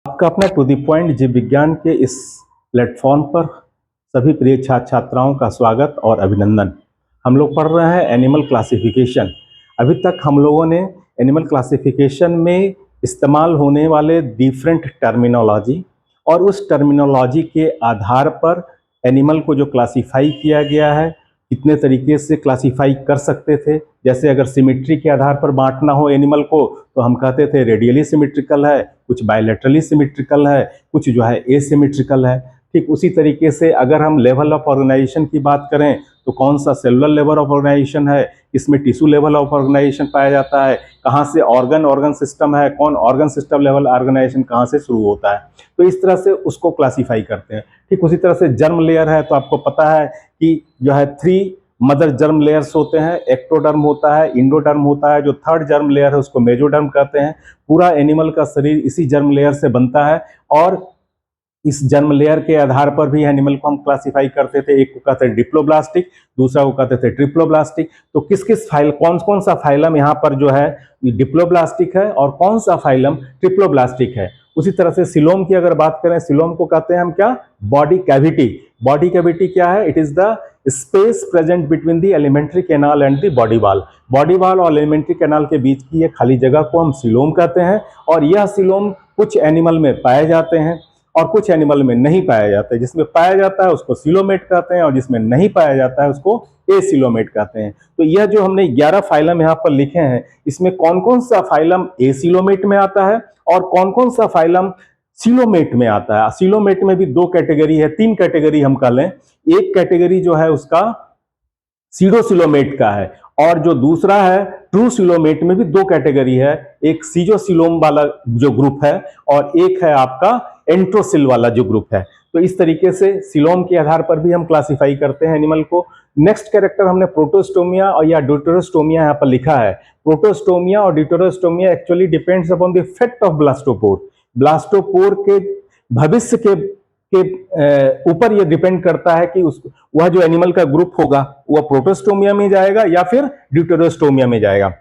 आपका अपना to the point जीव विज्ञान के इस प्लेटफॉर्म पर सभी प्रिय छात्र छात्राओं का स्वागत और अभिनंदन। हम लोग पढ़ रहे हैं एनिमल क्लासिफिकेशन। अभी तक हम लोगों ने एनिमल क्लासिफिकेशन में इस्तेमाल होने वाले डिफरेंट टर्मिनोलॉजी और उस टर्मिनोलॉजी के आधार पर एनिमल को जो क्लासिफाई किया गया है, कितने तरीके से क्लासिफाई कर सकते थे। जैसे अगर सिमेट्री के आधार पर बांटना हो एनिमल को तो हम कहते थे रेडियली सिमेट्रिकल है, कुछ बायलैटरली सिमेट्रिकल है, कुछ जो है एसिमेट्रिकल है। ठीक उसी तरीके से अगर हम लेवल ऑफ ऑर्गेनाइजेशन की बात करें तो कौन सा सेलुलर लेवल ऑफ ऑर्गेनाइजेशन है, इसमें टिश्यू लेवल ऑफ ऑर्गेनाइजेशन पाया जाता है, कहाँ से ऑर्गन सिस्टम है, कौन ऑर्गन सिस्टम लेवल ऑर्गेनाइजेशन कहाँ से शुरू होता है। तो इस तरह से उसको क्लासीफाई करते हैं। ठीक उसी तरह से जर्म लेयर है, तो आपको पता है कि जो है 3 मदर जर्म लेयर्स होते हैं। एक्टोडर्म होता है, इंडोडर्म होता है, जो थर्ड जर्म लेयर है उसको मेजोडर्म कहते हैं। पूरा एनिमल का शरीर इसी जर्म लेयर से बनता है और इस जर्म लेयर के आधार पर भी एनिमल को हम क्लासिफाई करते थे। एक को कहते थे डिप्लोब्लास्टिक, दूसरा को कहते थे ट्रिप्लोब्लास्टिक। तो किस किस फाइल कौन कौन सा फाइलम यहाँ पर जो है डिप्लोब्लास्टिक है और कौन सा फाइलम ट्रिप्लोब्लास्टिक है। उसी तरह से सिलोम की अगर बात करें, सिलोम को कहते हैं हम क्या, बॉडी कैविटी। बॉडी कैविटी क्या है, it is the space present between the alimentary canal and the body wall. Body wall और एलिमेंट्री कैनाल के बीच की ये खाली जगह को हम सिलोम कहते हैं। और यह सिलोम कुछ एनिमल में पाए जाते हैं और कुछ एनिमल में नहीं पाया जाता है। जिसमें पाया जाता है उसको सिलोमेट कहते हैं और जिसमें नहीं पाया जाता है उसको एसिलोमेट कहते हैं। तो यह जो हमने 11 फाइलम यहाँ पर लिखे हैं, इसमें कौन कौन सा फाइलम एसिलोमेट में आता है और कौन कौन सा फाइलम सिलोमेट में आता है। सिलोमेट में भी 2 कैटेगरी है, 3 कैटेगरी हम कह लें। एक कैटेगरी जो है उसका सीडोसिलोमेट का है और जो दूसरा है ट्रू सिलोमेट में भी 2 कैटेगरी है। एक सीजोसिलोम वाला जो ग्रुप है और एक है आपका एंट्रोसिल वाला जो ग्रुप है। तो इस तरीके से सिलोम के आधार पर भी हम क्लासिफाई करते हैं एनिमल को। नेक्स्ट कैरेक्टर हमने प्रोटोस्टोमिया और या ड्यूटेरोस्टोमिया यहाँ पर लिखा है। प्रोटोस्टोमिया और Deuterostomia actually depends upon the fact of blastopore. Blastopore के भविष्य के ऊपर यह डिपेंड करता है कि उस वह जो एनिमल का ग्रुप होगा वह प्रोटोस्टोमिया में जाएगा या फिर ड्यूटेरोस्टोमिया में जाएगा।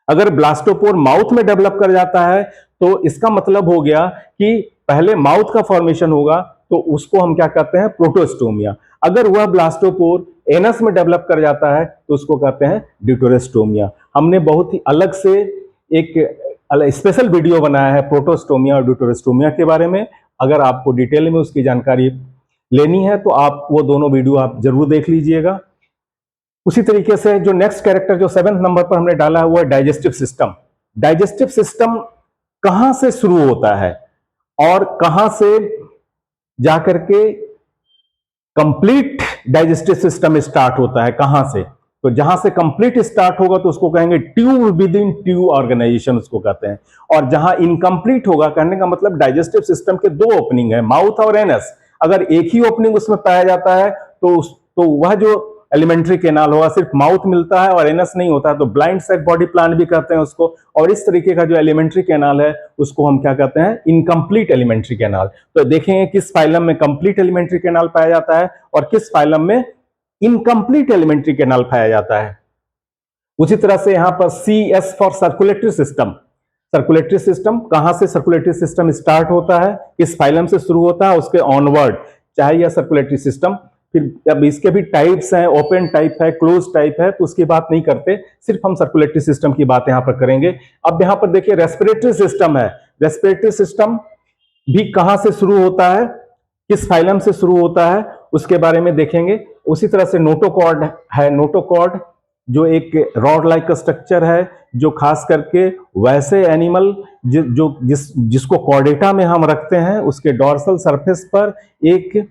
अगर ब्लास्टोपोर माउथ में डेवलप कर जाता है तो इसका मतलब हो गया कि पहले माउथ का फॉर्मेशन होगा, तो उसको हम क्या कहते हैं, प्रोटोस्टोमिया। अगर वह ब्लास्टोपोर एनस में डेवलप कर जाता है तो उसको कहते हैं ड्यूटेरोस्टोमिया। हमने बहुत ही अलग से एक स्पेशल वीडियो बनाया है प्रोटोस्टोमिया और ड्यूटेरोस्टोमिया के बारे में। अगर आपको डिटेल में उसकी जानकारी लेनी है तो आप वो दोनों वीडियो आप जरूर देख लीजिएगा। उसी तरीके से जो नेक्स्ट कैरेक्टर जो 7वें नंबर पर हमने डाला है वो है डाइजेस्टिव सिस्टम। डाइजेस्टिव सिस्टम कहां से शुरू होता है और कहां से जाकर के कंप्लीट डाइजेस्टिव सिस्टम स्टार्ट होता है, कहां से। तो जहां से कंप्लीट स्टार्ट होगा तो उसको कहेंगे tube within tube organization उसको कहते हैं। और जहां इनकम्प्लीट होगा, कहने का मतलब डाइजेस्टिव सिस्टम के 2 ओपनिंग है, माउथ और एनस। अगर एक ही ओपनिंग उसमें पाया जाता है तो वह जो एलिमेंट्री कैनाल होगा सिर्फ माउथ मिलता है और एनस नहीं होता है, तो ब्लाइंड सैक बॉडी प्लान भी कहते हैं उसको। और इस तरीके का जो एलिमेंट्री कैनाल है उसको हम क्या कहते हैं, इनकम्प्लीट एलिमेंट्री कैनाल। तो देखेंगे किस फाइलम में कंप्लीट एलिमेंट्री कैनाल पाया जाता है और किस फाइलम में इनकम्प्लीट एलिमेंट्री कैनाल पाया जाता है। उसी तरह से यहां पर CS for circulatory system. Circulatory system कहां से सर्कुलेटरी सिस्टम स्टार्ट होता है, किस फाइलम से शुरू होता है, उसके ऑनवर्ड चाहे यह सर्कुलेटरी सिस्टम। फिर अब इसके भी टाइप्स हैं, ओपन टाइप है, क्लोज टाइप है, तो उसकी बात नहीं करते, सिर्फ हम सर्कुलेटरी सिस्टम की बात यहां पर करेंगे। अब यहां पर देखिए रेस्पिरेटरी सिस्टम है। रेस्पिरेटरी सिस्टम भी कहां से शुरू होता है, किस फाइलम से शुरू होता है, उसके बारे में देखेंगे। उसी तरह से नोटोकॉर्ड है। नोटोकॉर्ड जो एक रॉड लाइक स्ट्रक्चर है, जो खास करके वैसे एनिमल जिसको कॉर्डेटा में हम रखते हैं उसके डॉर्सल सरफेस पर एक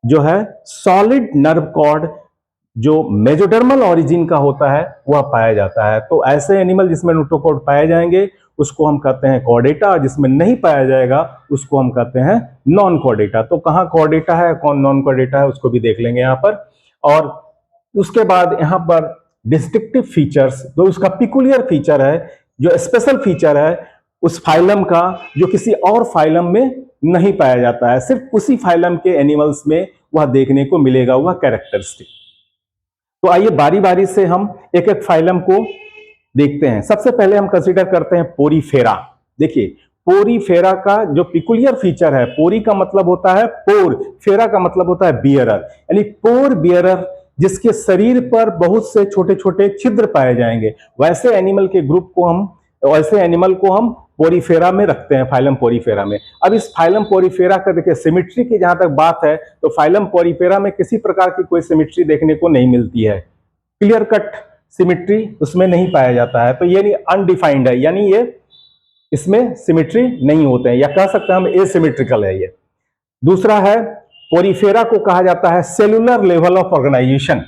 जो है सॉलिड नर्व कॉर्ड जो मेजोडर्मल ओरिजिन का होता है वह पाया जाता है। तो ऐसे एनिमल जिसमें नोटोकॉर्ड पाए जाएंगे उसको हम कहते हैं कॉर्डेटा, और जिसमें नहीं पाया जाएगा उसको हम कहते हैं नॉन कॉर्डेटा। तो कहाँ कॉर्डेटा है कौन नॉन कॉर्डेटा है उसको भी देख लेंगे यहाँ पर। और उसके बाद यहाँ पर डिस्टिंक्टिव फीचर्स, जो उसका पिकुलियर फीचर है, जो स्पेशल फीचर है उस फाइलम का, जो किसी और फाइलम में नहीं पाया जाता है, सिर्फ उसी फाइलम के एनिमल्स में वह देखने को मिलेगा, वह कैरेक्टरिस्टिक। तो आइए बारी बारी से हम एक एक फाइलम को देखते हैं। सबसे पहले हम कंसीडर करते हैं पोरीफेरा। देखिए पोरीफेरा का जो पिकुलियर फीचर है, पोरी का मतलब होता है पोर, फेरा का मतलब होता है बियरर, यानी पोर बियरर, जिसके शरीर पर बहुत से छोटे छोटे छिद्र पाए जाएंगे, वैसे एनिमल के ग्रुप को हम, वैसे एनिमल को हम पोरीफेरा में रखते हैं, फाइलम पोरीफेरा में। अब इस फाइलम पोरीफेरा का देखिए सिमिट्री की जहां तक बात है, तो फाइलम पोरीफेरा में किसी प्रकार की कोई सिमिट्री देखने को नहीं मिलती है, क्लियर कट सिमिट्री उसमें नहीं पाया जाता है, तो ये अनडिफाइंड है, यानी ये इसमें सिमिट्री नहीं होते हैं, या कह सकते हैं हम एसिमेट्रिकल है ये। दूसरा है, पोरीफेरा को कहा जाता है सेलुलर लेवल ऑफ ऑर्गेनाइजेशन,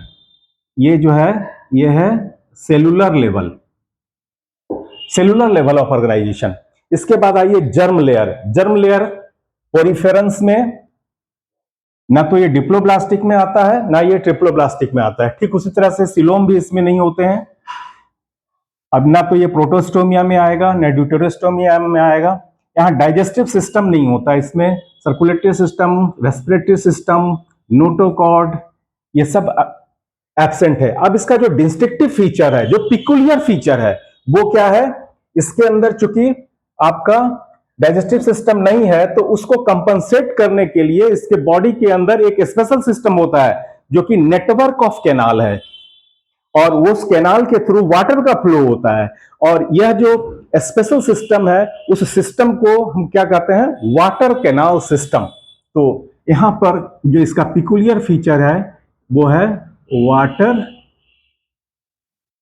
ये जो है ये है cellular level, cellular level of organisation. इसके बाद आइए germ layer. Germ layer poriferans में ना तो ये डिप्लोब्लास्टिक में आता है, ना ये ट्रिप्लोब्लास्टिक में आता है, ठीक उसी तरह से सिलोम भी इसमें नहीं होते हैं। अब ना तो ये प्रोटोस्टोमिया में आएगा, ना ड्यूटेरोस्टोमिया में आएगा। यहाँ डाइजेस्टिव सिस्टम नहीं होता इसमें, circulatory system, respiratory system, notochord, ये सब एब्सेंट है। अब इसका जो डिस्टिंक्टिव फीचर है, जो पिकुलियर फीचर है, वो क्या है, इसके अंदर चूंकि आपका डाइजेस्टिव सिस्टम नहीं है, तो उसको कंपनसेट करने के लिए इसके बॉडी के अंदर एक स्पेशल सिस्टम होता है, जो कि नेटवर्क ऑफ कैनाल है, और उस कैनाल के थ्रू वाटर का फ्लो होता है, और यह जो स्पेशल सिस्टम है, उस सिस्टम को हम क्या कहते हैं, वाटर कैनाल सिस्टम। तो यहां पर जो इसका पिकुलियर फीचर है वो है वाटर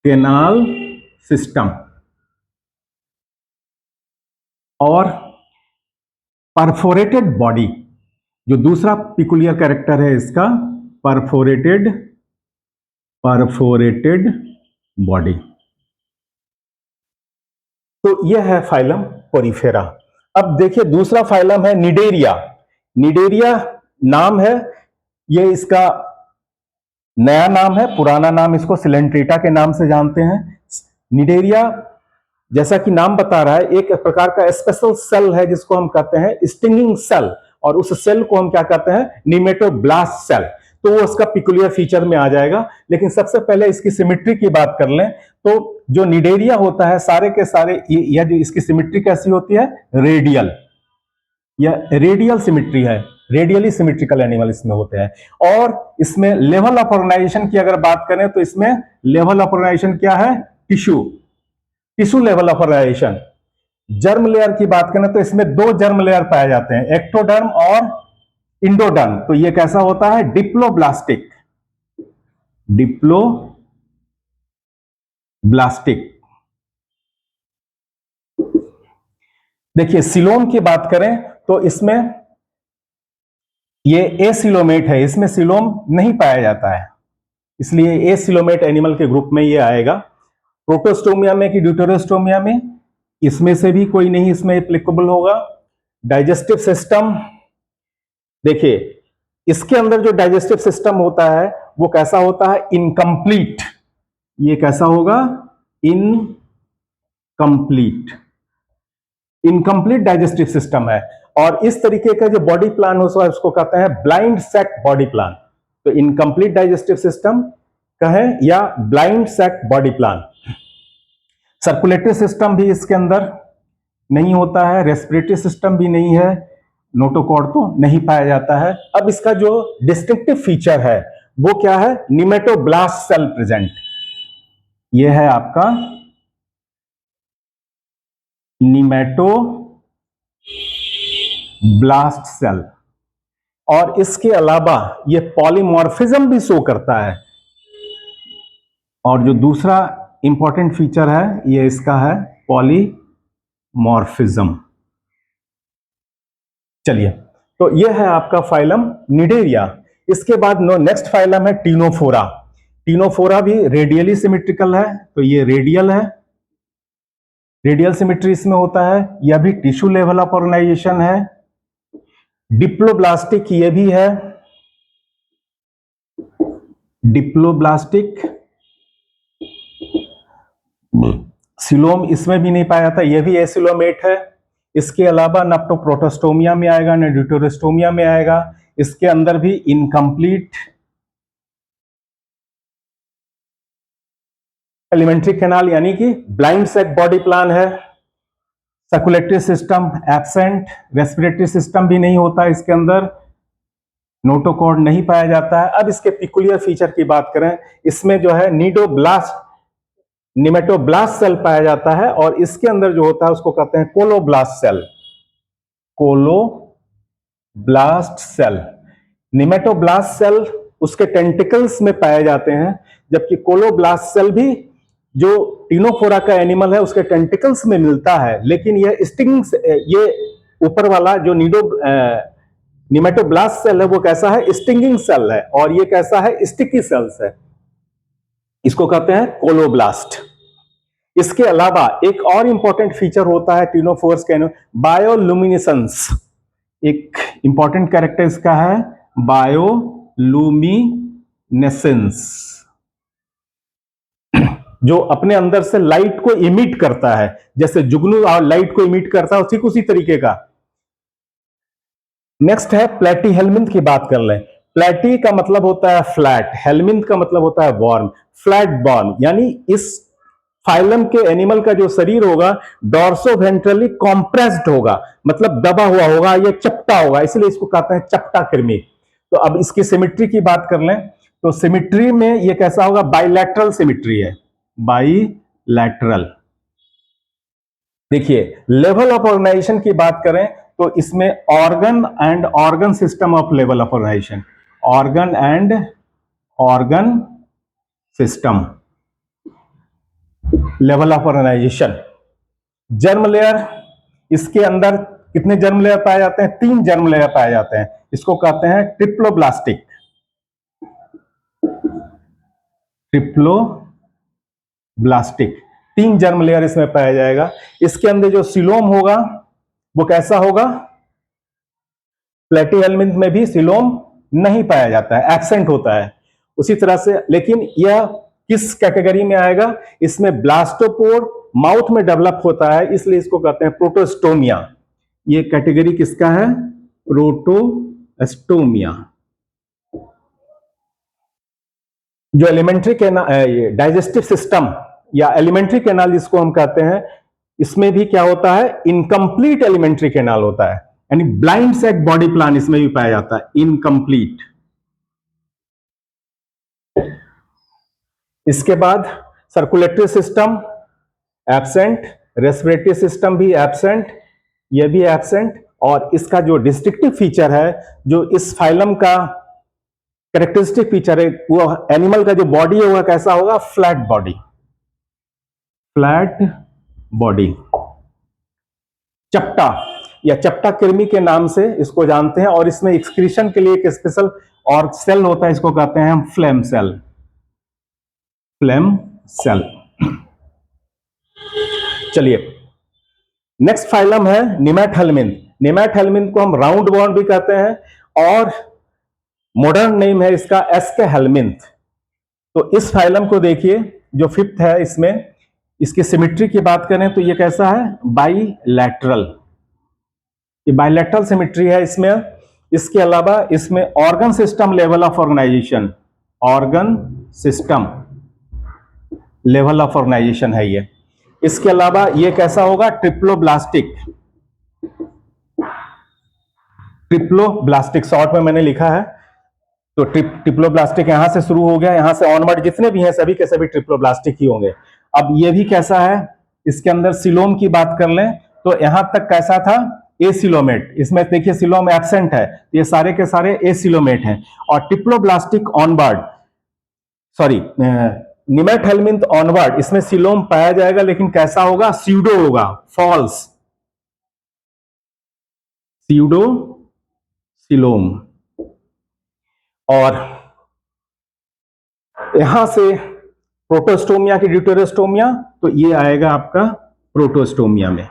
कैनाल सिस्टम। और परफोरेटेड बॉडी, जो दूसरा पिकुलियर कैरेक्टर है इसका, परफोरेटेड बॉडी। तो यह है फाइलम पोरीफेरा। अब देखिए दूसरा फाइलम है निडेरिया। निडेरिया नाम है, ये इसका नया नाम है, पुराना नाम इसको सिलेंट्रेटा के नाम से जानते हैं। निडेरिया जैसा कि नाम बता रहा है, एक प्रकार का स्पेशल सेल है जिसको हम कहते हैं स्टिंगिंग सेल, और उस सेल को हम क्या कहते हैं, निमेटोब्लास्ट सेल। तो वो उसका पिकुलियर फीचर में आ जाएगा। लेकिन सबसे पहले इसकी सिमिट्री की बात कर लें, तो जो निडेरिया होता है सारे के सारे, यह जो इसकी सिमिट्री कैसी होती है, रेडियल, यह रेडियल सिमिट्री है, रेडियली सिमिट्रिकल एनिमल इसमें होते हैं। और इसमें लेवल ऑफ ऑर्गेनाइजेशन की अगर बात करें, तो इसमें लेवल ऑफ ऑर्गेनाइजेशन क्या है, tissue level of organisation. Germ layer की बात करें तो इसमें दो जर्म लेयर पाए जाते हैं, एक्टोडर्म और इंडोडर्म। तो ये कैसा होता है, डिप्लोब्लास्टिक, देखिए सिलोम की बात करें तो इसमें ये एसिलोमेट है, इसमें सिलोम नहीं पाया जाता है, इसलिए एसिलोमेट एनिमल के ग्रुप में ये आएगा। प्रोटोस्टोमिया में कि ड्यूटेरोस्टोमिया में, इसमें से भी कोई नहीं इसमें एप्लीकेबल होगा। डाइजेस्टिव सिस्टम, देखिए इसके अंदर जो डाइजेस्टिव सिस्टम होता है वो कैसा होता है, इनकम्प्लीट। ये कैसा होगा, इनकम्प्लीट डाइजेस्टिव सिस्टम है। और इस तरीके का जो बॉडी प्लान होता है उसको कहते हैं ब्लाइंड सैक बॉडी प्लान। तो इनकम्प्लीट डाइजेस्टिव सिस्टम कहें या blind sac body plan. Circulatory system भी इसके अंदर नहीं होता है, रेस्पिरेटरी सिस्टम भी नहीं है, नोटोकॉर्ड तो नहीं पाया जाता है। अब इसका जो डिस्टिंक्टिव फीचर है वो क्या है, निमेटोब्लास्ट सेल प्रेजेंट। ये है आपका निमेटोब्लास्ट सेल। और इसके अलावा ये पॉलीमॉर्फिज्म भी शो करता है। और जो दूसरा इंपॉर्टेंट फीचर है ये इसका है पॉलीमॉर्फिज्म। चलिए, तो ये है आपका फाइलम निडेरिया। इसके बाद नेक्स्ट फाइलम है टीनोफोरा। टीनोफोरा भी रेडियली सिमेट्रिकल है, तो ये रेडियल है, रेडियल सिमेट्री इसमें होता है। यह भी टिश्यू लेवल ऑफ ऑर्गेनाइजेशन है। डिप्लोब्लास्टिक ये भी है, डिप्लोब्लास्टिक। सिलोम इसमें भी नहीं पाया जाता, यह भी एसिलोमेट है। इसके अलावा न तो प्रोटोस्टोमिया में आएगा न ड्यूटेरोस्टोमिया में आएगा। इसके अंदर भी इनकम्प्लीट एलिमेंट्री कैनाल यानी कि ब्लाइंड सैक बॉडी प्लान है। Circulatory system absent, respiratory system भी नहीं होता इसके अंदर, नोटोकॉर्ड नहीं पाया जाता है। अब इसके पिकुलियर फीचर की बात करें, इसमें जो है निमेटोब्लास्ट सेल पाया जाता है और इसके अंदर जो होता है उसको कहते हैं colloblast cell. Colloblast cell, nematoblast cell उसके टेंटिकल्स में पाए जाते हैं, जबकि कोलोब्लास्ट सेल भी जो टिनोफोरा का एनिमल है उसके टेंटिकल्स में मिलता है, लेकिन ये ऊपर वाला जो निमेटोब्लास्ट सेल है वो कैसा है, स्टिंगिंग सेल है, और ये कैसा है, स्टिकी सेल्स है, इसको कहते हैं कोलोब्लास्ट। इसके अलावा एक और इंपॉर्टेंट फीचर होता है टिनोफोर्स के, बायोलुमिनेसेंस। एक इंपॉर्टेंट कैरेक्टर इसका है बायोलुमिनेसेंस, जो अपने अंदर से लाइट को इमिट करता है, जैसे जुगनू लाइट को इमिट करता है ठीक उसी तरीके का। नेक्स्ट है प्लेटीहेल्मिन्थ की बात कर लें। प्लेटी का मतलब होता है फ्लैट, हेल्मिन्थ का मतलब होता है वार्म, फ्लैट बॉर्न, यानी इस फाइलम के एनिमल का जो शरीर होगा डॉर्सोवेंट्रली कॉम्प्रेस्ड होगा, मतलब दबा हुआ होगा, ये चपटा होगा, इसलिए इसको कहते हैं चपटा कृमि। तो अब इसकी सिमिट्री की बात कर लें तो सिमिट्री में ये कैसा होगा, बाइलैटरल सिमिट्री है, बाइलैटरल। देखिए लेवल ऑफ ऑर्गेनाइजेशन की बात करें तो इसमें organ and organ system of level of organisation, organ and organ system level of organisation. Germ layer, इसके अंदर कितने जर्म लेयर पाए जाते हैं, 3 जर्म लेयर पाए जाते हैं, इसको कहते हैं ट्रिप्लोब्लास्टिक, ट्रिप्लोब्लास्टिक, 3 जर्म लेयर इसमें पाया जाएगा। इसके अंदर जो सिलोम होगा वो कैसा होगा, प्लेटीहेल्मिन्थ में भी सिलोम नहीं पाया जाता है, एब्सेंट होता है उसी तरह से, लेकिन यह किस कैटेगरी में आएगा, इसमें ब्लास्टोपोर माउथ में डेवलप होता है, इसलिए इसको कहते हैं प्रोटोस्टोमिया। ये कैटेगरी किसका है, प्रोटोस्टोमिया। जो एलिमेंट्री डाइजेस्टिव सिस्टम या एलिमेंट्री कैनाल जिसको हम कहते हैं, इसमें भी क्या होता है, इनकम्प्लीट एलिमेंट्री कैनाल होता है, यानी ब्लाइंड सैक बॉडी प्लान इसमें भी पाया जाता है, इनकम्प्लीट। इसके बाद circulatory system absent, respiratory system भी एब्सेंट, यह भी एब्सेंट, और इसका जो डिस्टिंक्टिव फीचर है, जो इस फाइलम का कैरेक्टरिस्टिक फीचर है, वो एनिमल का जो बॉडी है वह कैसा होगा, फ्लैट बॉडी, फ्लैट बॉडी। चपटा या चपटा कृमि के नाम से इसको जानते हैं, और इसमें एक्सक्रीशन के लिए एक स्पेशल और सेल होता है, इसको कहते हैं हम फ्लेम सेल, फ्लेम सेल। चलिए नेक्स्ट फाइलम है निमेटहेल्मिन्थ। निमेटहेल्मिन्थ को हम राउंड वॉर्म भी कहते हैं, और मॉडर्न नेम है इसका एस्केहेल्मिन्थ। तो इस फाइलम को देखिए जो 5th है, इसमें इसकी सिमिट्री की बात करें तो ये कैसा है, बाइलैटरल, ये बाइलैटरल सिमिट्री है इसमें। इसके अलावा इसमें organ system level of organisation, organ system level of organisation है ये। इसके अलावा ये कैसा होगा, ट्रिप्लोब्लास्टिक, ट्रिप्लोब्लास्टिक शॉर्ट में मैंने लिखा है, तो ट्रिप्लोब्लास्टिक यहां से शुरू हो गया, यहां से ऑनवर्ड जितने भी हैं सभी के सभी ट्रिप्लोब्लास्टिक ही होंगे। अब ये भी कैसा है, इसके अंदर सिलोम की बात कर लें तो यहां तक कैसा था, एसिलोमेट, इसमें देखिए सिलोम एब्सेंट है, ये सारे के सारे एसिलोमेट हैं। और ट्रिप्लोब्लास्टिक ऑनवर्ड, सॉरी निमेटहेल्मिन्थ ऑनवर्ड, इसमें सिलोम पाया जाएगा, लेकिन कैसा होगा, स्यूडो होगा, फॉल्स, स्यूडो सिलोम। और यहां से प्रोटोस्टोमिया की ड्यूटेरोस्टोमिया, तो ये आएगा आपका प्रोटोस्टोमिया में,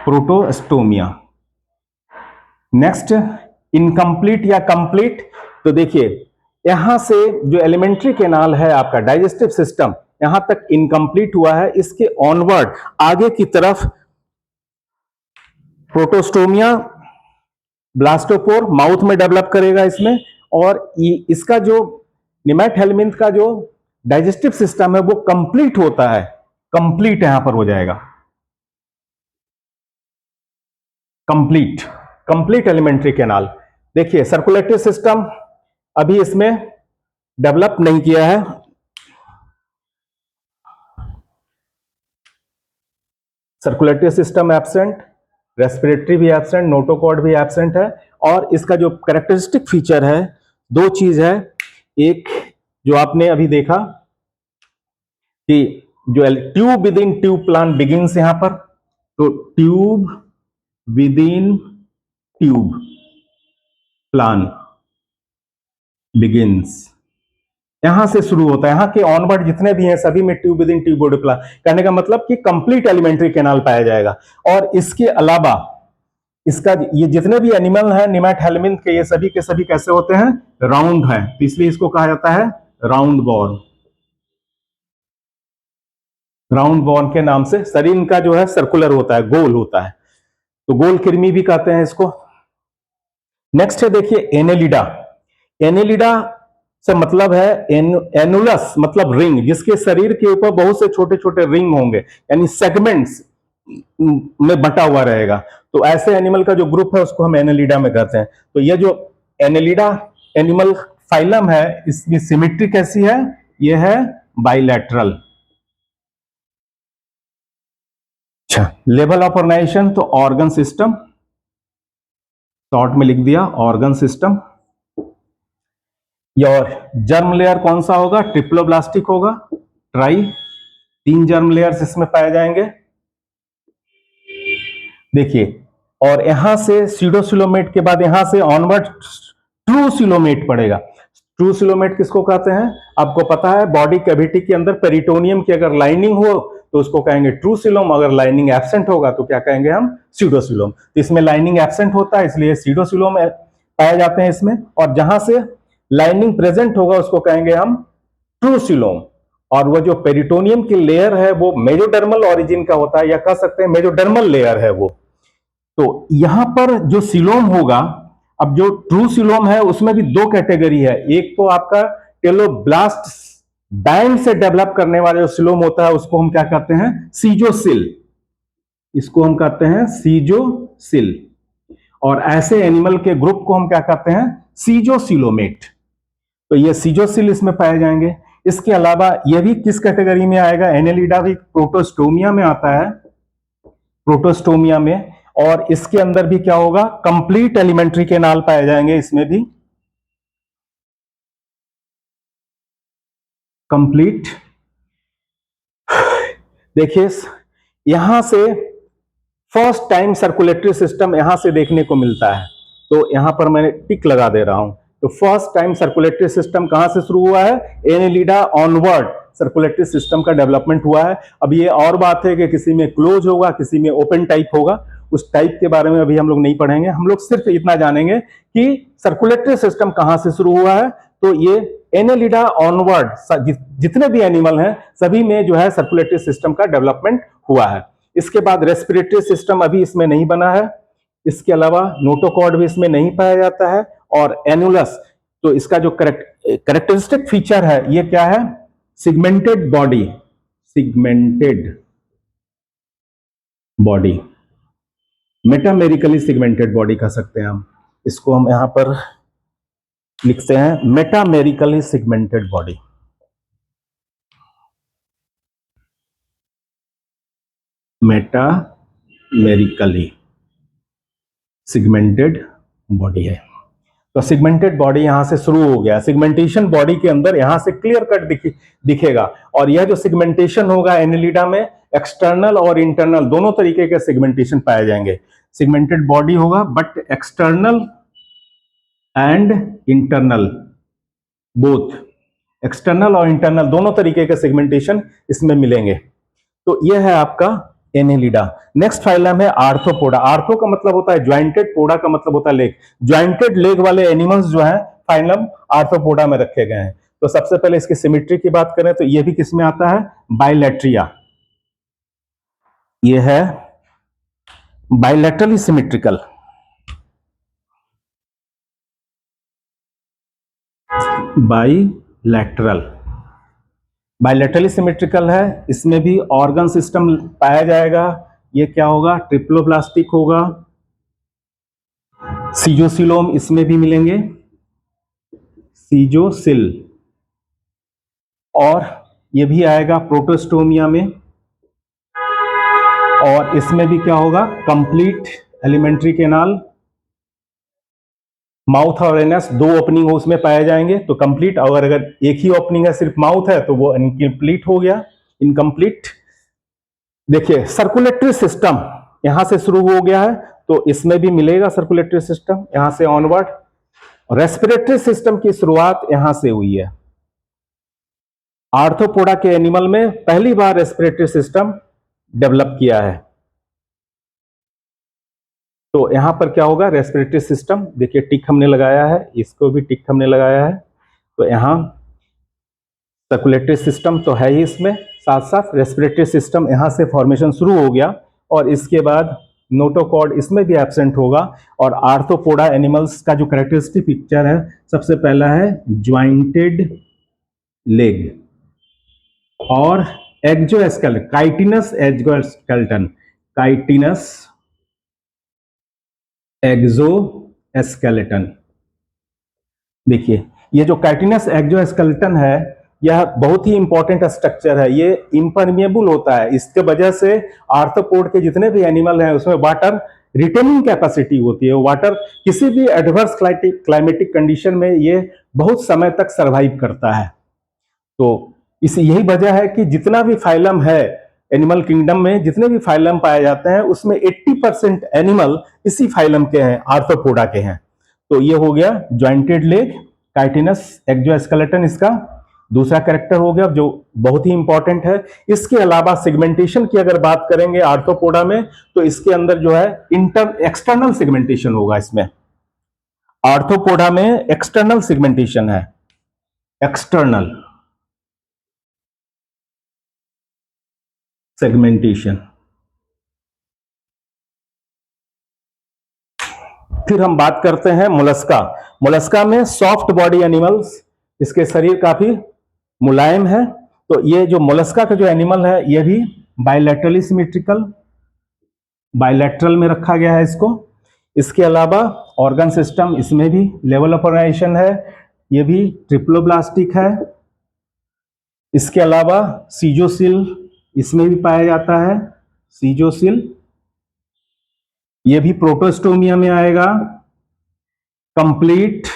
प्रोटोस्टोमिया। नेक्स्ट इनकम्प्लीट या कंप्लीट, तो देखिए यहां से जो एलिमेंट्री कैनाल है आपका डाइजेस्टिव सिस्टम, यहां तक इनकम्प्लीट हुआ है, इसके ऑनवर्ड आगे की तरफ प्रोटोस्टोमिया ब्लास्टोपोर माउथ में डेवलप करेगा इसमें, और इसका जो निमेटहेल्मिन्थ का जो डाइजेस्टिव सिस्टम है वो कंप्लीट होता है, कंप्लीट यहां पर हो जाएगा, कंप्लीट, कंप्लीट एलिमेंट्री कैनाल। देखिए सर्कुलेटरी सिस्टम अभी इसमें डेवलप नहीं किया है, सर्कुलेटरी सिस्टम एब्सेंट, रेस्पिरेटरी भी एब्सेंट, नोटोकॉर्ड भी एब्सेंट है। और इसका जो कैरेक्टरिस्टिक फीचर है, दो चीज है, एक जो आपने अभी देखा कि जो tube within tube plan begins यहां पर, तो tube within tube plan begins, यहां से शुरू होता है। यहां के ऑनवर्ड जितने भी हैं सभी में tube within tube body plan, कहने का मतलब कि कंप्लीट एलिमेंट्री कैनाल पाया जाएगा। और इसके अलावा इसका ये जितने भी एनिमल हैं निमैट हेलमिंथ के, ये सभी के सभी कैसे होते हैं, राउंड हैं, तो इसलिए इसको कहा जाता है राउंड बॉर्न। राउंड बॉर्न के नाम से शरीर इनका जो है सर्कुलर होता है, गोल होता है, तो गोल कृमि भी कहते हैं इसको। नेक्स्ट है देखिए एनेलिडा। एनेलिडा से मतलब है एनुलस, मतलब रिंग, जिसके शरीर के ऊपर बहुत से छोटे छोटे रिंग होंगे, यानी सेगमेंट्स में बटा हुआ रहेगा। तो ऐसे एनिमल का जो ग्रुप है उसको हम एनेलिडा में कहते हैं। तो ये जो एनेलिडा एनिमल फाइलम है, इसकी सिमेट्री कैसी है, ये है बाइलैटरल। अच्छा, लेवल ऑफ ऑर्गेनाइजेशन, तो ऑर्गन सिस्टम, शॉर्ट में लिख दिया ऑर्गन सिस्टम। और जर्म लेयर कौन सा होगा, ट्रिप्लोब्लास्टिक होगा, ट्राई, 3 जर्म लेयर्स इसमें पाए जाएंगे। देखिए, और यहां से सीडोसिलोमेट के बाद यहां से ऑनवर्ड ट्रू सिलोमेट पड़ेगा। ट्रू सिलोमेट किसको कहते हैं, आपको पता है, बॉडी कैविटी के अंदर पेरिटोनियम की अगर लाइनिंग हो तो उसको कहेंगे ट्रू सिलोम, अगर लाइनिंग एब्सेंट होगा तो क्या कहेंगे हम, सीडोसिलोम। तो इसमें लाइनिंग एब्सेंट होता है इसलिए सीडोसिलोम पाए जाते हैं इसमें, और जहां से लाइनिंग प्रेजेंट होगा उसको कहेंगे हम ट्रू सिलोम। और वो जो पेरिटोनियम की लेयर है वो मेजोडर्मल ओरिजिन का होता है, या कह सकते हैं मेजोडर्मल लेयर है वो। तो यहां पर जो सिलोम होगा, अब जो ट्रू सिलोम है उसमें भी 2 कैटेगरी है। एक तो आपका टेलोब्लास्ट बैंड से डेवलप करने वाले जो सिलोम होता है उसको हम क्या कहते हैं, सीजोसिल, इसको हम कहते हैं सीजोसिल। और ऐसे एनिमल के ग्रुप को हम क्या कहते हैं, सीजोसिलोमेट। तो ये सीजोसिल इसमें पाए जाएंगे। इसके अलावा यह भी किस कैटेगरी में आएगा, एनेलिडा भी प्रोटोस्टोमिया में आता है, प्रोटोस्टोमिया में। और इसके अंदर भी क्या होगा, कंप्लीट एलिमेंट्री कैनाल पाए जाएंगे इसमें भी, कंप्लीट। देखिए यहां से फर्स्ट टाइम सर्कुलेटरी सिस्टम यहां से देखने को मिलता है, तो यहां पर मैंने टिक लगा दे रहा हूं। तो फर्स्ट टाइम सर्कुलेटरी सिस्टम कहां से शुरू हुआ है, एनेलिडा ऑनवर्ड सर्कुलेटरी सिस्टम का डेवलपमेंट हुआ है। अब ये और बात है कि किसी में क्लोज होगा, किसी में ओपन टाइप होगा, उस टाइप के बारे में अभी हम लोग नहीं पढ़ेंगे। हम लोग सिर्फ इतना जानेंगे कि सर्कुलेटरी सिस्टम कहां से शुरू हुआ है। तो ये एनेलिडा ऑनवर्ड जितने भी एनिमल हैं सभी में जो है सर्कुलेटरी सिस्टम का डेवलपमेंट हुआ है। इसके बाद रेस्पिरेटरी सिस्टम अभी इसमें नहीं बना है, इसके अलावा नोटोकॉर्ड भी इसमें नहीं पाया जाता है, और एनुलस। तो इसका जो कैरेक्टरिस्टिक फीचर है ये क्या है, segmented body, segmented body, metamerically segmented body कह सकते हैं हम इसको। हम यहां पर लिखते हैं metamerically segmented body. Metamerically segmented body है। तो सिगमेंटेड बॉडी यहां से शुरू हो गया, सिगमेंटेशन बॉडी के अंदर यहां से क्लियर कट दिखेगा। और यह जो सिगमेंटेशन होगा एनेलिडा में, एक्सटर्नल और इंटरनल दोनों तरीके के सिगमेंटेशन पाए जाएंगे। सिगमेंटेड बॉडी होगा but external and internal, both external और इंटरनल दोनों तरीके के सेगमेंटेशन इसमें मिलेंगे। तो यह है आपका एनेलिडा। नेक्स्ट फाइलम है आर्थ्रोपोडा। आर्थो का मतलब होता है ज्वाइंटेड, पोडा का मतलब होता है लेग। ज्वाइंटेड लेग वाले एनिमल्स जो हैं फाइलम आर्थ्रोपोडा में रखे गए हैं। तो सबसे पहले इसकी सिमेट्री की बात करें तो यह भी किसमें आता है, बाइलेट्रिया। यह है bilaterally symmetrical, bilateral. Bilaterally symmetrical है, इसमें भी ऑर्गन सिस्टम पाया जाएगा। ये क्या होगा? ट्रिप्लोब्लास्टिक होगा। सीजोसिलोम इसमें भी मिलेंगे, सीजोसिल। और ये भी आएगा प्रोटोस्टोमिया में। और इसमें भी क्या होगा? Complete alimentary canal. माउथ और एनस दो ओपनिंग हो उसमें पाए जाएंगे तो कंप्लीट, और अगर एक ही ओपनिंग है सिर्फ माउथ है तो वो इनकम्प्लीट हो गया, इनकम्प्लीट। देखिए सर्कुलेटरी सिस्टम यहां से शुरू हो गया है तो इसमें भी मिलेगा सर्कुलेटरी सिस्टम यहां से ऑनवर्ड। रेस्पिरेटरी सिस्टम की शुरुआत यहां से हुई है। आर्थ्रोपोडा के एनिमल में पहली बार रेस्पिरेटरी सिस्टम डेवलप किया है। तो यहां पर क्या होगा? रेस्पिरेटरी सिस्टम, देखिए टिक हमने लगाया है, इसको भी टिक हमने लगाया है। तो यहां सर्कुलेटरी सिस्टम तो है ही, इसमें साथ साथ रेस्पिरेटरी सिस्टम यहां से फॉर्मेशन शुरू हो गया। और इसके बाद नोटोकॉर्ड इसमें भी एब्सेंट होगा। और आर्थ्रोपोडा एनिमल्स का जो कैरेक्टरिस्टिक पिक्चर है, सबसे पहला है ज्वाइंटेड लेग और exoskeleton, chitinous exoskeleton, chitinous exoskeleton. देखिए ये जो काइटिनस एक्जोस्केलेटन है, यह बहुत ही इंपॉर्टेंट स्ट्रक्चर है। ये इम्परमिएबल होता है, इसके वजह से आर्थ्रोपोड के जितने भी एनिमल हैं उसमें वाटर रिटेनिंग कैपेसिटी होती है। वाटर किसी भी एडवर्स क्लाइमेटिक कंडीशन में ये बहुत समय तक सरवाइव करता है। तो इस यही वजह है कि जितना भी फाइलम है एनिमल किंगडम में, जितने भी फाइलम पाए जाते हैं उसमें 80% एनिमल इसी फाइलम के हैं, आर्थ्रोपोडा के हैं। तो ये हो गया ज्वाइंटेड लेग, काइटिनस एक्जोस्केलेटन इसका दूसरा कैरेक्टर हो गया जो बहुत ही इंपॉर्टेंट है। इसके अलावा सेगमेंटेशन की अगर बात करेंगे आर्थ्रोपोडा में, तो इसके अंदर जो है एक्सटर्नल सेगमेंटेशन होगा। इसमें आर्थ्रोपोडा में एक्सटर्नल सेगमेंटेशन है, एक्सटर्नल सेगमेंटेशन। फिर हम बात करते हैं मोलस्का। मोलस्का में सॉफ्ट बॉडी एनिमल्स, इसके शरीर काफी मुलायम है। तो ये जो मोलस्का का जो एनिमल है ये भी बायलैटरली सिमेट्रिकल, बायलैटरल में रखा गया है इसको। इसके अलावा ऑर्गन सिस्टम इसमें भी लेवल ऑफ ऑर्गेनाइजेशन है, ये भी ट्रिप्लोब्लास्टिक है। इसके अलावा सीजोसिल इसमें भी पाया जाता है, सीजोसिल, ये भी प्रोटोस्टोमिया में आएगा। कंप्लीट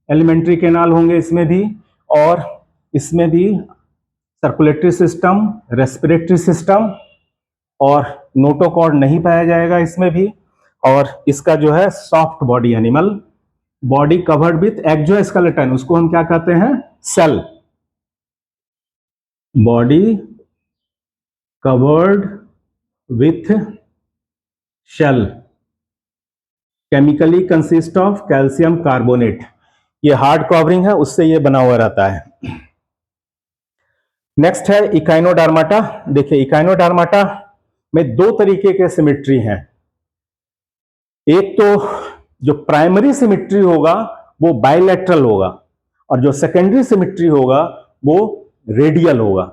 एलिमेंट्री कैनाल होंगे इसमें भी, और इसमें भी सर्कुलेटरी सिस्टम, रेस्पिरेटरी सिस्टम, और नोटोकॉर्ड नहीं पाया जाएगा इसमें भी। और इसका जो है soft body animal, body covered with exoskeleton, उसको हम क्या कहते हैं? Shell, body covered with shell, chemically consist of calcium carbonate. ये हार्ड कवरिंग है, उससे ये बना हुआ रहता है। नेक्स्ट है इकाइनोडर्माटा। देखिए इकाइनोडर्माटा में दो तरीके के सिमेट्री हैं। एक तो जो प्राइमरी सिमेट्री होगा वो बायलैटरल होगा, और जो सेकेंडरी सिमेट्री होगा वो रेडियल होगा।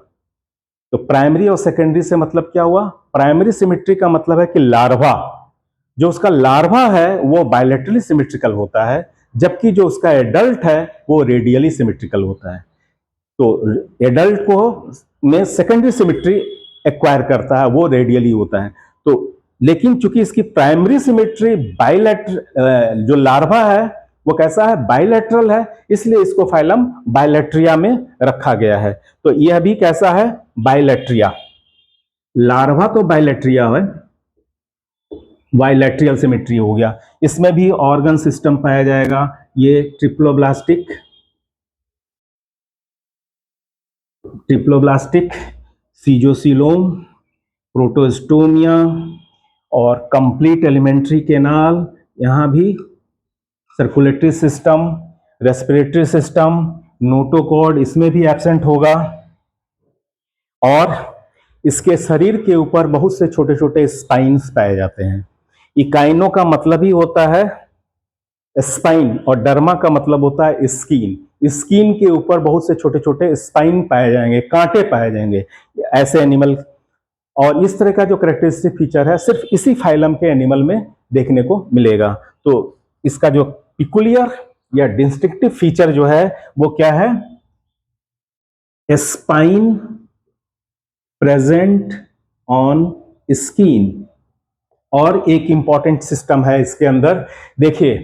तो प्राइमरी और सेकेंडरी से मतलब क्या हुआ? प्राइमरी सिमेट्री का मतलब है कि लार्वा, जो उसका लार्वा है वो बायलैटरली सिमेट्रिकल होता है, जबकि जो उसका एडल्ट है वो रेडियली सिमेट्रिकल होता है। तो एडल्ट को में सेकेंडरी सिमेट्री एक्वायर करता है, वो रेडियली होता है। तो लेकिन चूंकि इसकी प्राइमरी सिमेट्री बायलैटरल, जो लार्वा है वो कैसा है? बायलैटरल है, इसलिए इसको फाइलम बायलैट्रिया में रखा गया है। तो यह भी कैसा है? बायलैट्रिया। लार्वा तो बायलैट्रिया है, बायलैट्रियल सिमेट्री हो गया। इसमें भी ऑर्गन सिस्टम पाया जाएगा, ये ट्रिप्लोब्लास्टिक, ट्रिप्लोब्लास्टिक, सीजोसिलोम, प्रोटोस्टोमिया, और कंप्लीट एलिमेंट्री केनाल। यहां भी circulatory system, respiratory system, notochord इसमें भी एब्सेंट होगा। और इसके शरीर के ऊपर बहुत से छोटे छोटे स्पाइन्स पाए जाते हैं। इकाइनो का मतलब ही होता है स्पाइन, और डर्मा का मतलब होता है स्किन। स्किन के ऊपर बहुत से छोटे छोटे स्पाइन पाए जाएंगे, कांटे पाए जाएंगे ऐसे एनिमल। और इस तरह का जो करेक्टरिस्टिक फीचर है सिर्फ इसी फाइलम के एनिमल में देखने को मिलेगा। तो इसका जो पिकुलियर या डिस्टिंक्टिव फीचर जो है वो क्या है? Spine present on skin. और एक इंपॉर्टेंट सिस्टम है इसके अंदर, देखिए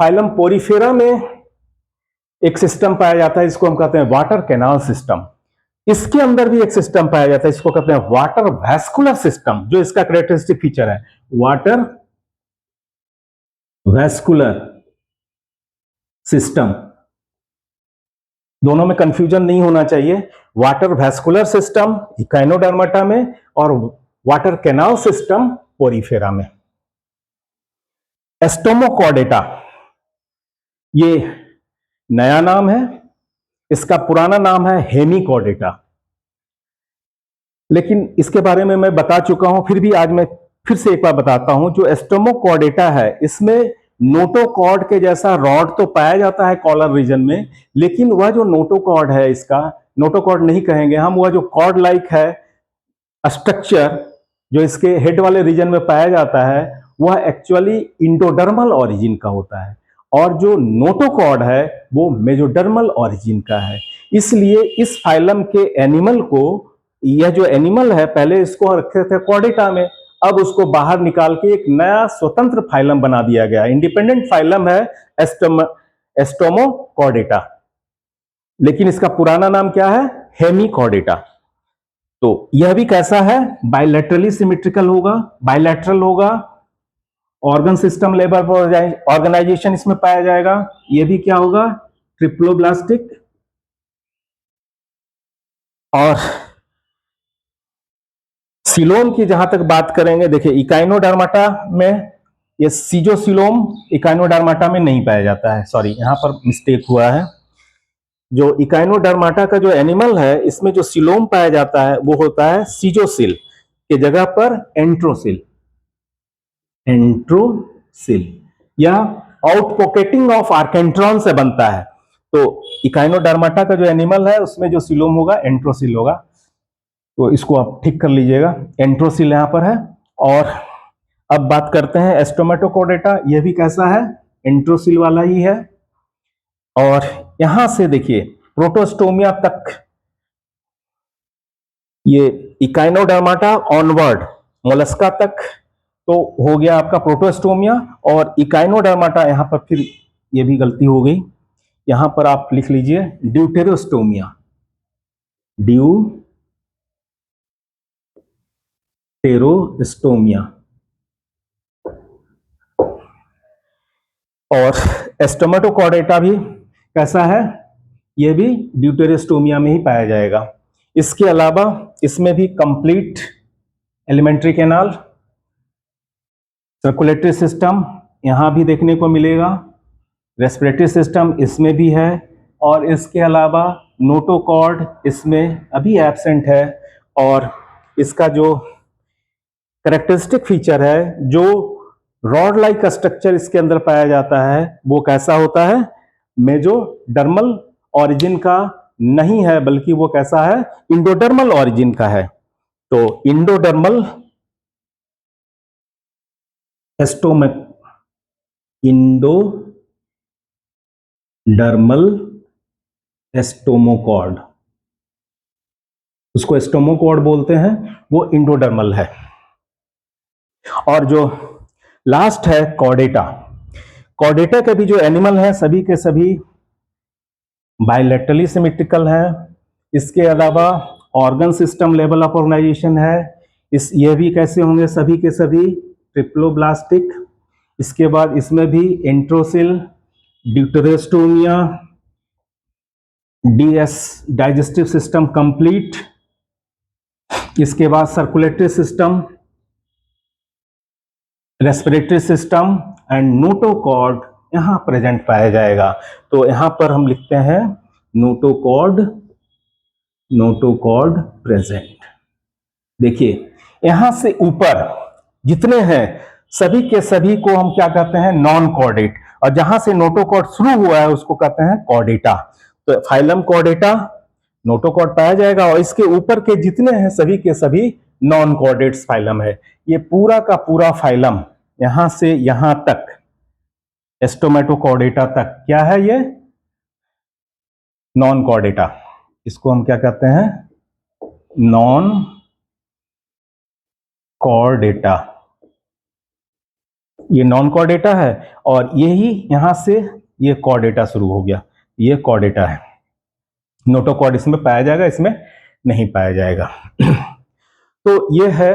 फाइलम पोरीफेरा में एक सिस्टम पाया जाता है, इसको हम कहते हैं वाटर कैनाल सिस्टम। इसके अंदर भी एक सिस्टम पाया जाता है, इसको कहते हैं वाटर वैस्कुलर सिस्टम। जो इसका कैरेक्टरिस्टिक फीचर है वाटर वैस्कुलर सिस्टम। दोनों में कंफ्यूजन नहीं होना चाहिए। वाटर वैस्कुलर सिस्टम इकाइनोडर्माटा में और वाटर कैनाल सिस्टम पोरीफेरा में। एस्टोमोकॉर्डेटा ये नया नाम है, इसका पुराना नाम है हेमिकॉर्डेटा, लेकिन इसके बारे में मैं बता चुका हूं, फिर भी आज मैं फिर से एक बार बताता हूं। जो एस्टोमोकॉर्डेटा है इसमें नोटोकॉर्ड के जैसा रॉड तो पाया जाता है कॉलर रीजन में, लेकिन वह जो नोटोकॉर्ड है, इसका नोटोकॉर्ड नहीं कहेंगे हम, वह जो कॉर्ड लाइक है स्ट्रक्चर जो इसके हेड वाले रीजन में पाया जाता है वह एक्चुअली इंडोडर्मल ओरिजिन का होता है, और जो नोटोकॉर्ड है वो मेजोडर्मल ओरिजिन का है। इसलिए इस फाइलम के एनिमल को, यह जो एनिमल है पहले इसको रखे थे कॉर्डेटा में, अब उसको बाहर निकाल के एक नया स्वतंत्र फाइलम बना दिया गया, इंडिपेंडेंट फाइलम है एस्टोमोकॉर्डेटा, लेकिन इसका पुराना नाम क्या है? हेमिकॉर्डेटा। तो यह भी कैसा है? बायलैटरली सिमेट्रिकल होगा, बायलैटरल होगा, ऑर्गन सिस्टम लेवल ऑर्गेनाइजेशन इसमें पाया जाएगा। यह भी क्या होगा? ट्रिप्लोब्लास्टिक। और सिलोम की जहां तक बात करेंगे, देखिए इकाइनोडर्माटा में ये सीजोसिलोम इकाइनोडर्माटा में नहीं पाया जाता है, सॉरी यहां पर मिस्टेक हुआ है। जो इकाइनोडर्माटा का जो एनिमल है इसमें जो सिलोम पाया जाता है वो होता है सीजोसिल के जगह पर एंट्रोसिल। एंट्रोसिल या आउटपॉकेटिंग ऑफ आर्केंट्रॉन से बनता है। तो इकाइनोडर्माटा का जो एनिमल है उसमें जो सिलोम होगा एंट्रोसिल होगा, तो इसको आप ठीक कर लीजिएगा, एंट्रोसिल यहां पर है। और अब बात करते हैं एस्टोमेटोकॉर्डेटा, यह भी कैसा है? एंट्रोसिल वाला ही है। और यहां से देखिए प्रोटोस्टोमिया तक, ये इकाइनोडर्माटा ऑनवर्ड मोलस्का तक तो हो गया आपका प्रोटोस्टोमिया, और इकाइनोडर्माटा यहां पर फिर ये भी गलती हो गई, यहां पर आप लिख लीजिए ड्यूटेरोस्टोमिया। ड्यूटेरोस्टोमिया। और एस्टोमेटोकॉर्डेटा भी कैसा है? यह भी ड्यूटेरोस्टोमिया में ही पाया जाएगा। इसके अलावा इसमें भी complete alimentary canal, circulatory system यहां भी देखने को मिलेगा, रेस्पिरेटरी सिस्टम इसमें भी है, और इसके अलावा नोटोकॉर्ड इसमें अभी एब्सेंट है। और इसका जो कैरेक्टरिस्टिक फीचर है, जो रॉड लाइक स्ट्रक्चर इसके अंदर पाया जाता है वो कैसा होता है? मेजोडर्मल ओरिजिन का नहीं है, बल्कि वो कैसा है? इंडोडर्मल ओरिजिन का है। तो इंडोडर्मल इंडोडर्मल एस्टोमोकॉर्ड, उसको एस्टोमोकॉर्ड बोलते हैं, वो इंडोडर्मल है। और जो लास्ट है कॉर्डेटा, कॉर्डेटा के भी जो एनिमल हैं सभी के सभी बायलैटरली सिमेट्रिकल है। इसके अलावा organ system level of organisation है, ये भी कैसे होंगे? सभी के सभी ट्रिप्लोब्लास्टिक। इसके बाद इसमें भी enterocoel, deuterostomia, DS digestive system complete. इसके बाद circulatory system, respiratory system and notochord यहां प्रेजेंट पाया जाएगा। तो यहां पर हम लिखते हैं नोटोकॉर्ड, नोटोकॉर्ड प्रेजेंट। देखिए यहां से ऊपर जितने हैं सभी के सभी को हम क्या कहते हैं? Non chordate. और जहां से नोटोकॉर्ड शुरू हुआ है उसको कहते हैं कॉर्डेटा। तो फाइलम कॉर्डेटा, नोटोकॉर्ड पाया जाएगा, और इसके ऊपर के जितने हैं सभी के सभी नॉन कॉर्डेट्स फाइलम है। ये पूरा का पूरा फाइलम यहां से यहां तक, स्टोमेटोकॉर्डेटा तक क्या है, ये नॉन कॉर्डेटा। इसको हम क्या कहते हैं, नॉन कॉर्डेटा। ये नॉन कॉर्डेटा है, और यही यहां से ये कॉर्डेटा शुरू हो गया, ये कॉर्डेटा है। नोटोकॉर्ड इसमें पाया जाएगा, इसमें नहीं पाया जाएगा। तो ये है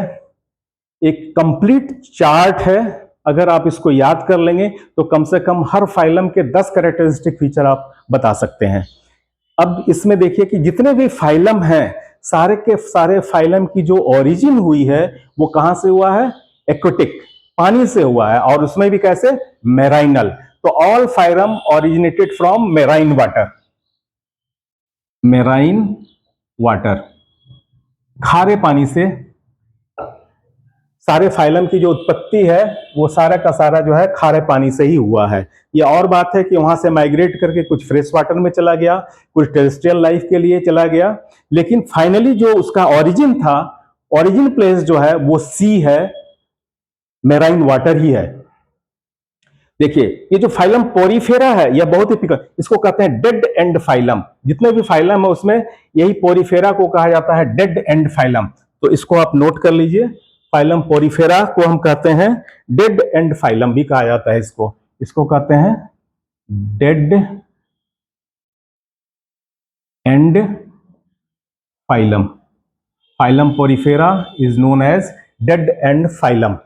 एक कंप्लीट चार्ट है। अगर आप इसको याद कर लेंगे तो कम से कम हर फाइलम के 10 कैरेक्टरिस्टिक फीचर आप बता सकते हैं। अब इसमें देखिए कि जितने भी फाइलम हैं, सारे के सारे फाइलम की जो ओरिजिन हुई है वो कहां से हुआ है, एक्वेटिक, पानी से हुआ है, और उसमें भी कैसे, मेराइनल। तो all phylum originated from marine water, marine water, खारे पानी से सारे फाइलम की जो उत्पत्ति है वो सारा का सारा जो है खारे पानी से ही हुआ है। ये और बात है कि वहां से माइग्रेट करके कुछ फ्रेश वाटर में चला गया, कुछ टेरेस्ट्रियल लाइफ के लिए चला गया, लेकिन फाइनली जो उसका ओरिजिन था, ओरिजिन प्लेस जो है वो सी है, मेराइन वाटर ही है। देखिए ये जो फाइलम पोरीफेरा है यह बहुत ही पिकल, इसको कहते हैं डेड एंड फाइलम। जितने भी फाइलम है उसमें यही पोरीफेरा को कहा जाता है डेड एंड फाइलम। तो इसको आप नोट कर लीजिए, फाइलम पोरीफेरा को हम कहते हैं डेड एंड फाइलम भी कहा जाता है इसको। इसको कहते हैं dead end phylum. Phylum Porifera is known as dead end phylum.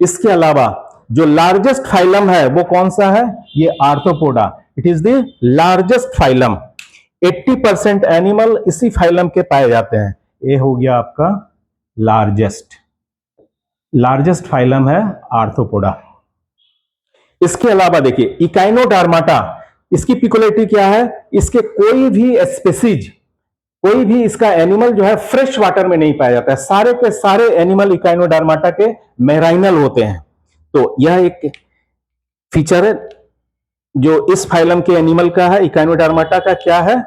इसके अलावा जो लार्जेस्ट फाइलम है वो कौन सा है, ये arthropoda. It is the largest phylum. 80% animal इसी फाइलम के पाए जाते हैं। ये हो गया आपका लार्जेस्ट फाइलम है आर्थ्रोपोडा। इसके अलावा देखिए इकाइनोडर्माटा, इसकी पिकुलियरिटी क्या है, इसके कोई भी स्पीसीज, कोई भी इसका एनिमल जो है फ्रेश वाटर में नहीं पाया जाता है। सारे के सारे एनिमल इकाइनोडर्माटा के मेराइनल होते हैं। तो यह एक फीचर है जो इस फाइलम के एनिमल का है। इकाइनोडर्माटा का क्या है,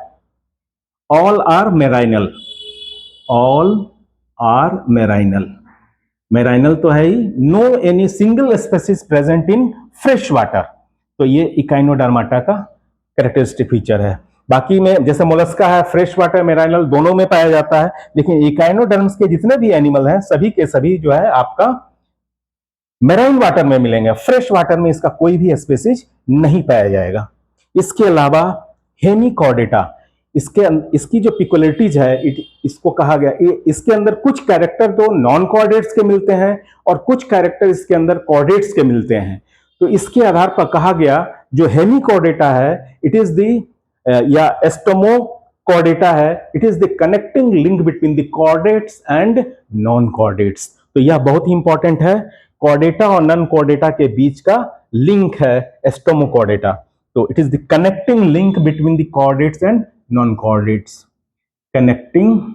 all are marine, all are marine. Marine तो है ही, no any single species present in fresh water. तो ये इकाइनोडर्माटा का कैरेक्टरिस्टिक फीचर है। बाकी में जैसे मोलस्का है, फ्रेश वाटर मेराइनल दोनों में पाया जाता है, लेकिन इकाइनोडर्म्स के जितने भी एनिमल हैं सभी के सभी जो है आपका मेराइन वाटर में मिलेंगे। फ्रेश वाटर में इसका कोई भी स्पेसीज नहीं पाया जाएगा। इसके अलावा हेमिकॉर्डेटा, इसकी जो पिकुलियरिटीज है, इसको कहा गया, इसके अंदर कुछ कैरेक्टर तो नॉन कॉर्डेट्स के मिलते हैं और कुछ कैरेक्टर इसके अंदर कॉर्डेट्स के मिलते हैं। तो इसके आधार पर कहा गया जो हेमिकॉर्डेटा है, इट इज द या स्टोमोकॉर्डेटा है, it is the connecting link between the chordates and non chordates. तो यह बहुत ही इंपॉर्टेंट है, कॉर्डेटा और नॉन कॉर्डेटा के बीच का लिंक है स्टोमोकॉर्डेटा। तो it is the connecting link between the chordates and non chordates, connecting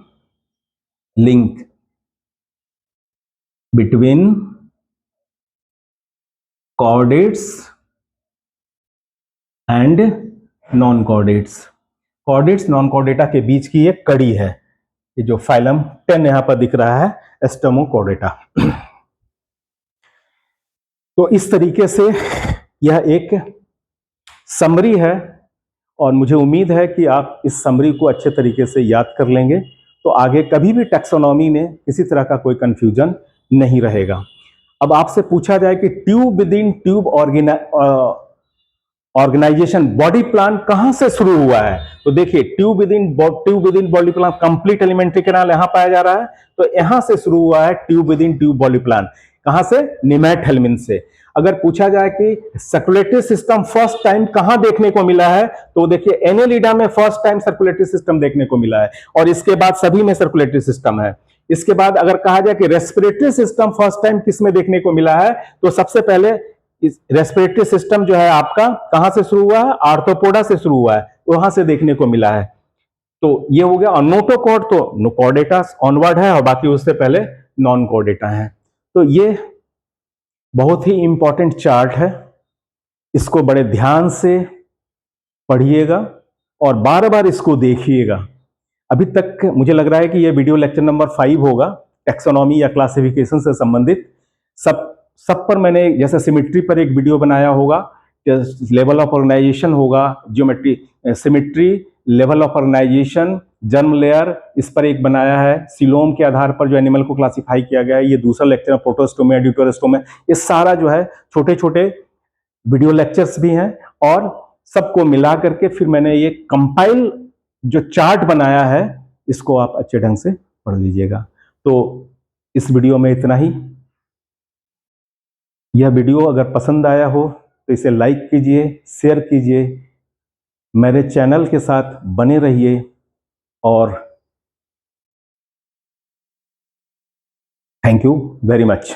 link between chordates and non chordates. Chordates non Chordata के बीच की एक कड़ी है। ये जो फाइलम 10 यहां पर दिख रहा है स्टोमोकॉर्डेटा। तो इस तरीके से यह एक समरी है, और मुझे उम्मीद है कि आप इस समरी को अच्छे तरीके से याद कर लेंगे, तो आगे कभी भी टैक्सोनॉमी में किसी तरह का कोई कंफ्यूजन नहीं रहेगा। अब आपसे पूछा जाए कि tube within tube organisation body plan कहां से शुरू हुआ है, तो देखिए tube within body plan, complete alimentary canal यहां पाया जा रहा है। तो यहां से शुरू हुआ है tube within tube body plan. कहां से, निमैटहेल्मिन से। अगर पूछा जाए कि सर्कुलेटरी सिस्टम फर्स्ट टाइम कहां देखने को मिला है, तो देखिए एनेलिडा में फर्स्ट टाइम सर्कुलेटरी सिस्टम देखने को मिला है, और इसके बाद सभी में सर्कुलेटरी सिस्टम है। इसके बाद अगर कहा जाए कि रेस्पिरेटरी सिस्टम फर्स्ट टाइम किस में देखने को मिला है, तो सबसे पहले रेस्पिरेटरी सिस्टम जो है आपका कहां से शुरू हुआ है, आर्थ्रोपोडा से शुरू हुआ है, वहां से देखने को मिला है। तो ये हो गया। और नोटोकॉर्ड तो कॉर्डेटा ऑनवर्ड है, और बाकी उससे पहले नॉन कॉर्डेटा है। तो ये बहुत ही इंपॉर्टेंट चार्ट है, इसको बड़े ध्यान से पढ़िएगा और बार बार इसको देखिएगा। अभी तक मुझे लग रहा है कि यह वीडियो लेक्चर नंबर 5 होगा, टैक्सोनॉमी या क्लासिफिकेशन से संबंधित। सब पर मैंने, जैसे सिमेट्री पर एक वीडियो बनाया होगा, लेवल ऑफ ऑर्गेनाइजेशन होगा, geometry, symmetry, level of organisation, germ layer, इस पर एक बनाया है। सिलोम के आधार पर जो एनिमल को क्लासिफाई किया गया है, ये दूसरा लेक्चर है, प्रोटोस्टोम है, ड्यूटेरोस्टोम है। ये सारा जो है छोटे छोटे वीडियो लेक्चर्स भी हैं, और सबको मिला करके फिर मैंने ये कंपाइल जो चार्ट बनाया है, इसको आप अच्छे ढंग से पढ़ लीजिएगा। तो इस वीडियो में इतना ही। यह वीडियो अगर पसंद आया हो तो इसे लाइक कीजिए, शेयर कीजिए, मेरे चैनल के साथ बने रहिए, और थैंक यू वेरी मच।